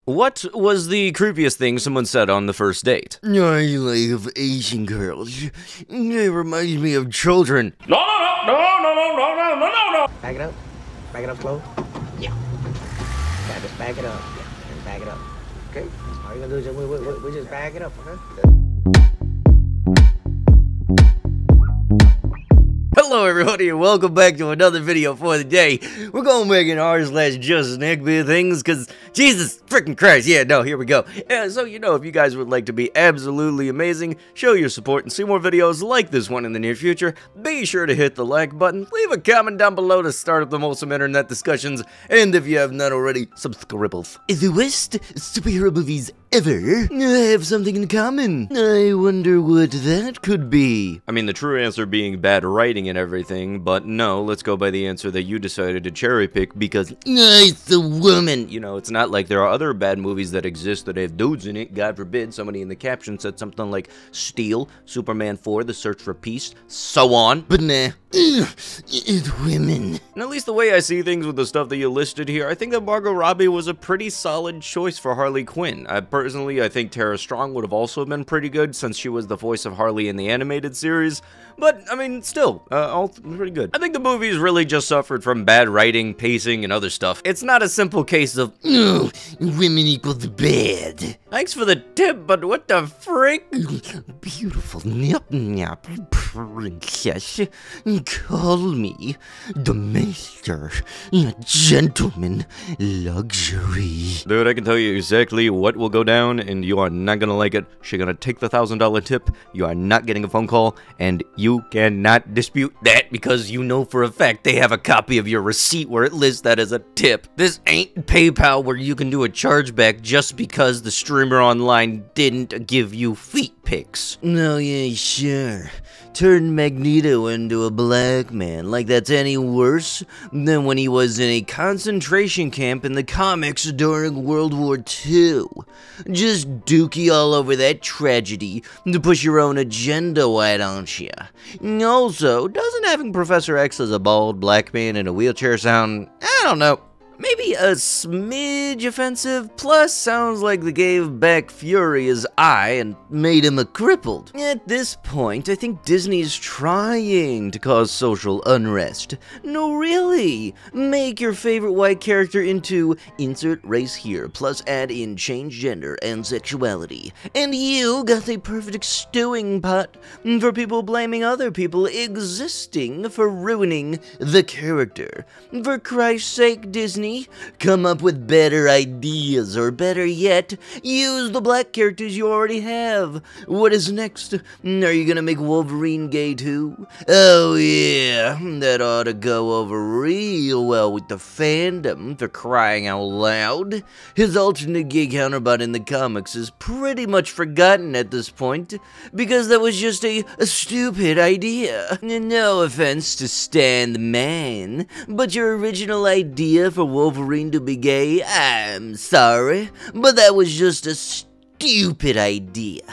What was the creepiest thing someone said on the first date? I like Asian girls. It reminds me of children. No. Back it up slow. Yeah. Just back it up. Yeah, and back it up. Okay. All you're gonna do is we just back it up, okay? Hello everybody and welcome back to another video for the day. We're gonna make an r/justneckbeardthings because Jesus freaking Christ, yeah, no, here we go. So if you guys would like to be absolutely amazing, show your support and see more videos like this one in the near future, be sure to hit the like button, leave a comment down below to start up the wholesome internet discussions, and if you have not already, subscribe. The worst superhero movies ever have something in common. I wonder what that could be. I mean, the true answer being bad writing and everything, but no, let's go by the answer that you decided to cherry pick because it's a woman. It's not like there are other bad movies that exist that have dudes in it. God forbid somebody in the caption said something like Steel, Superman 4, The Search for Peace, so on. But nah, it's women. And at least the way I see things with the stuff that you listed here, I think that Margot Robbie was a pretty solid choice for Harley Quinn. Personally, I think Tara Strong would have also been pretty good since she was the voice of Harley in the animated series, but I mean, still, all pretty good. I think the movies really just suffered from bad writing, pacing, and other stuff. It's not a simple case of, no, women equals bad. Thanks for the tip, but what the frick? Beautiful nip princess, call me the master, gentleman, luxury. Dude, I can tell you exactly what will go down, and you are not gonna like it. She's gonna take the $1,000 tip, you are not getting a phone call, and you cannot dispute that because you know for a fact they have a copy of your receipt where it lists that as a tip. This ain't PayPal where you can do a chargeback just because the streamer online didn't give you feet pics. No, yeah, sure. Turn Magneto into a black man, like that's any worse than when he was in a concentration camp in the comics during World War II. Just dookie all over that tragedy to push your own agenda, why don't ya? Also, doesn't having Professor X as a bald black man in a wheelchair sound, I don't know, maybe a smidge offensive, plus sounds like they gave back Fury his eye and made him a crippled. At this point, I think Disney's trying to cause social unrest. No, really. Make your favorite white character into insert race here, plus add in change gender and sexuality. And you got the perfect stewing pot for people blaming other people existing for ruining the character. For Christ's sake, Disney, come up with better ideas, or better yet, use the black characters you already have. What is next? Are you gonna make Wolverine gay too? Oh yeah, that ought to go over real well with the fandom, for crying out loud. His alternate gay counterpart in the comics is pretty much forgotten at this point, because that was just a stupid idea. No offense to Stan the Man, but your original idea for Wolverine to be gay, I'm sorry, but that was just a stupid idea.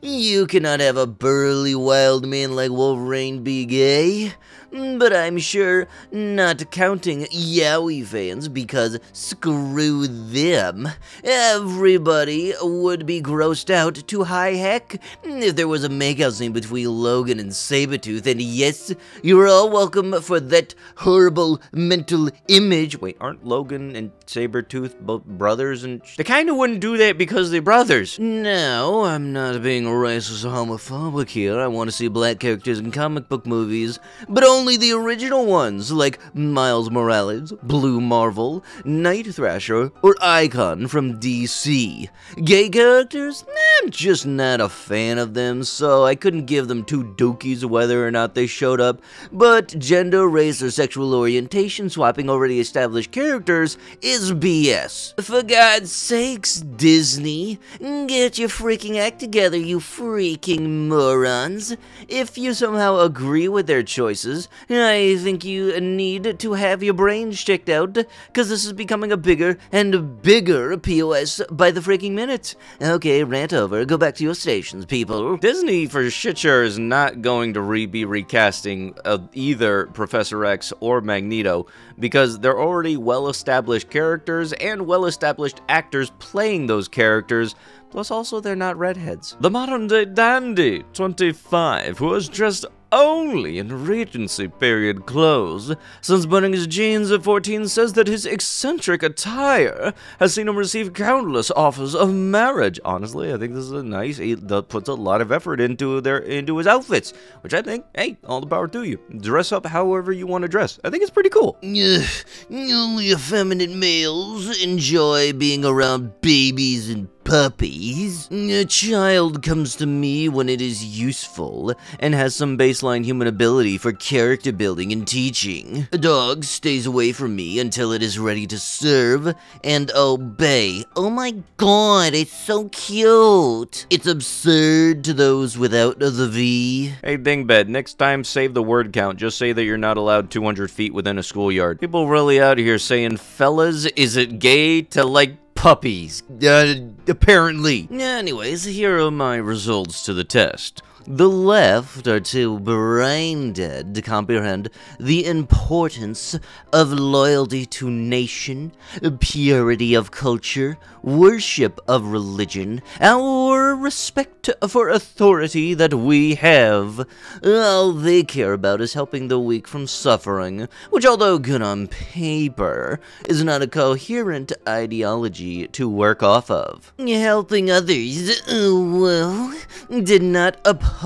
You cannot have a burly wild man like Wolverine be gay. But I'm sure not counting Yowie fans, because screw them. Everybody would be grossed out to high heck if there was a makeout scene between Logan and Sabretooth, and yes, you're all welcome for that horrible mental image. Wait, aren't Logan and Sabretooth both brothers? And they kind of wouldn't do that because they're brothers. No, I'm not being racist or homophobic here. I want to see black characters in comic book movies, but only the original ones, like Miles Morales, Blue Marvel, Night Thrasher, or Icon from DC. Gay characters? I'm just not a fan of them, so I couldn't give them two dookies whether or not they showed up, but gender, race, or sexual orientation swapping already established characters is BS. For God's sakes, Disney, get your freaking act together, you freaking morons. If you somehow agree with their choices, guys, I think you need to have your brains checked out, because this is becoming a bigger and bigger POS by the freaking minute. Okay, rant over. Go back to your stations, people. Disney, for shit sure, is not going to be recasting either Professor X or Magneto, because they're already well-established characters and well-established actors playing those characters. Plus, also, they're not redheads. The modern-day dandy, 25, who was dressed only in Regency period clothes since burning his jeans at 14, says that his eccentric attire has seen him receive countless offers of marriage. Honestly, I think this is a nice. He puts a lot of effort into his outfits, which I think, hey, all the power to you. Dress up however you want to dress. I think it's pretty cool. Only effeminate males enjoy being around babies and puppies. A child comes to me when it is useful and has some baseline human ability for character building and teaching. A dog stays away from me until it is ready to serve and obey. Oh my god, it's so cute. It's absurd to those without the V. Hey, Dingbed, next time save the word count. Just say that you're not allowed 200 feet within a schoolyard. People really out here saying, fellas, is it gay to like puppies? Apparently. Anyways, here are my results to the test. The left are too brain dead to comprehend the importance of loyalty to nation, purity of culture, worship of religion, our respect for authority that we have. All they care about is helping the weak from suffering, which, although good on paper, is not a coherent ideology to work off of. Helping others, well, did not uphold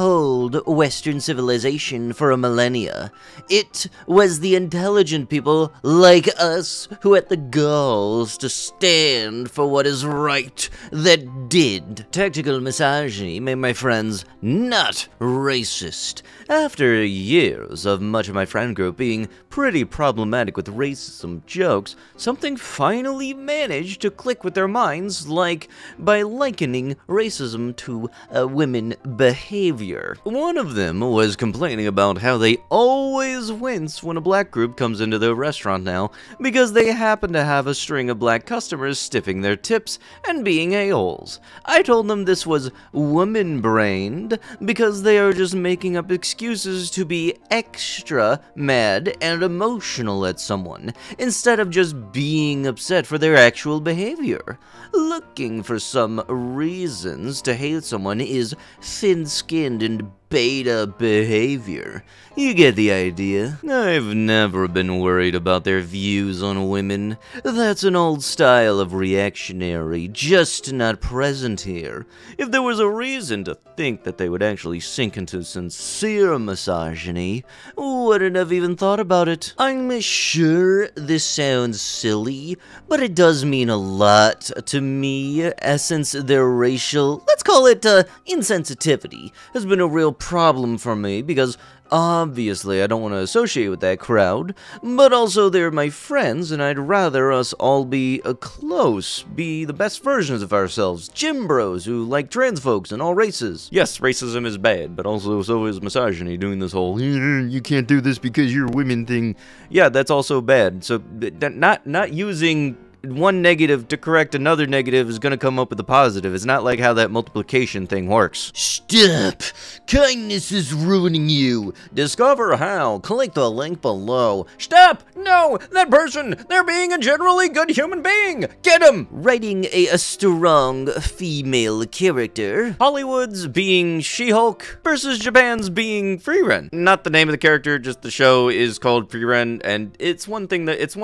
Western civilization for a millennia. It was the intelligent people like us who had the galls to stand for what is right that did. Tactical misogyny made my friends not racist. After years of much of my friend group being pretty problematic with racism jokes, something finally managed to click with their minds, like by likening racism to women behavior. One of them was complaining about how they always wince when a black group comes into their restaurant now because they happen to have a string of black customers stiffing their tips and being a-holes. I told them this was woman-brained because they are just making up excuses to be extra mad and emotional at someone instead of just being upset for their actual behavior. Looking for some reasons to hate someone is thin-skinned and beta behavior. You get the idea. I've never been worried about their views on women. That's an old style of reactionary, just not present here. If there was a reason to think that they would actually sink into sincere misogyny, wouldn't have even thought about it. I'm sure this sounds silly, but it does mean a lot to me, since their racial, let's call it insensitivity, has been a real problem for me because obviously I don't want to associate with that crowd, but also they're my friends and I'd rather us all be close, be the best versions of ourselves, gym bros who like trans folks and all races. Yes, racism is bad, but also so is misogyny, doing this whole you can't do this because you're women thing. Yeah, that's also bad. So not using one negative to correct another negative is gonna come up with a positive. It's not like how that multiplication thing works. Stop! Kindness is ruining you! Discover how. Click the link below. Stop! No! That person! They're being a generally good human being! Get him! Writing a strong female character. Hollywood's being She-Hulk versus Japan's being Free-Ren. Not the name of the character, just the show is called Free-Ren, and it's one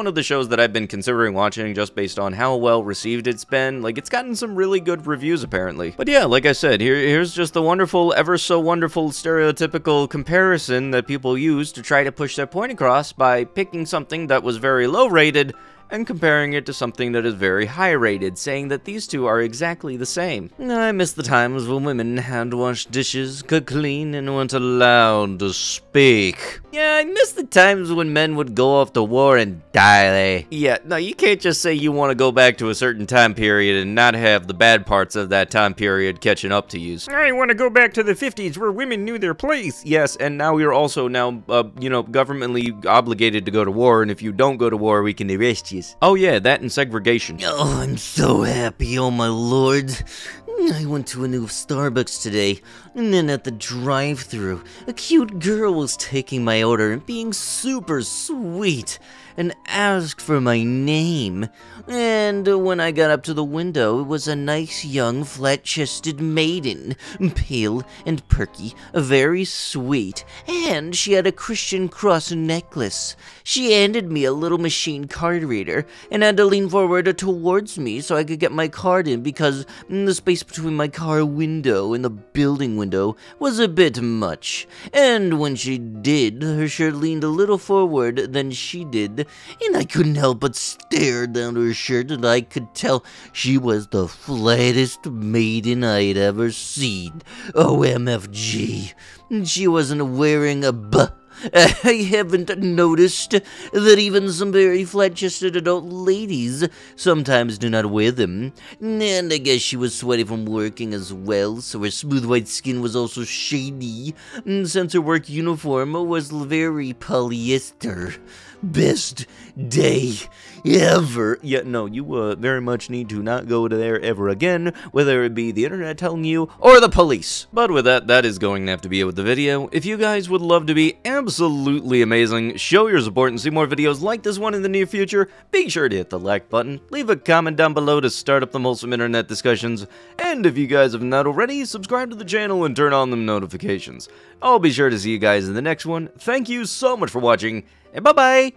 of the shows that I've been considering watching just based on how well received it's been. Like, it's gotten some really good reviews apparently. But yeah, like I said, here's just the wonderful, ever so wonderful stereotypical comparison that people use to try to push their point across by picking something that was very low rated and comparing it to something that is very high rated, saying that these two are exactly the same. I miss the times when women had to wash dishes, cook clean, and weren't allowed to speak. Yeah, I miss the times when men would go off to war and die. Yeah, no, you can't just say you want to go back to a certain time period and not have the bad parts of that time period catching up to you. I want to go back to the 50s where women knew their place. Yes, and now we're also governmentally obligated to go to war, and if you don't go to war, we can arrest you. Oh yeah, that and segregation. Oh, I'm so happy, oh my lord. I went to a new Starbucks today, and then at the drive-thru, a cute girl was taking my order and being super sweet, and asked for my name. And when I got up to the window, it was a nice young flat-chested maiden, pale and perky, very sweet, and she had a Christian cross necklace. She handed me a little machine card reader, and had to lean forward towards me so I could get my card in because the space between my car window and the building window was a bit much. And when she did, her shirt leaned a little forward than she did, and I couldn't help but stare down her shirt, and I could tell she was the flattest maiden I'd ever seen. OMFG. She wasn't wearing a I haven't noticed that even some very flat-chested adult ladies sometimes do not wear them. And I guess she was sweaty from working as well, so her smooth white skin was also shady, since her work uniform was very polyester. Best day ever. Yeah, no, you very much need to not go to there ever again, whether it be the internet telling you or the police. But with that, that is going to have to be it with the video. If you guys would love to be absolutely amazing, show your support and see more videos like this one in the near future, be sure to hit the like button, leave a comment down below to start up the wholesome internet discussions, and if you guys have not already, subscribe to the channel and turn on them notifications. I'll be sure to see you guys in the next one. Thank you so much for watching, and bye-bye!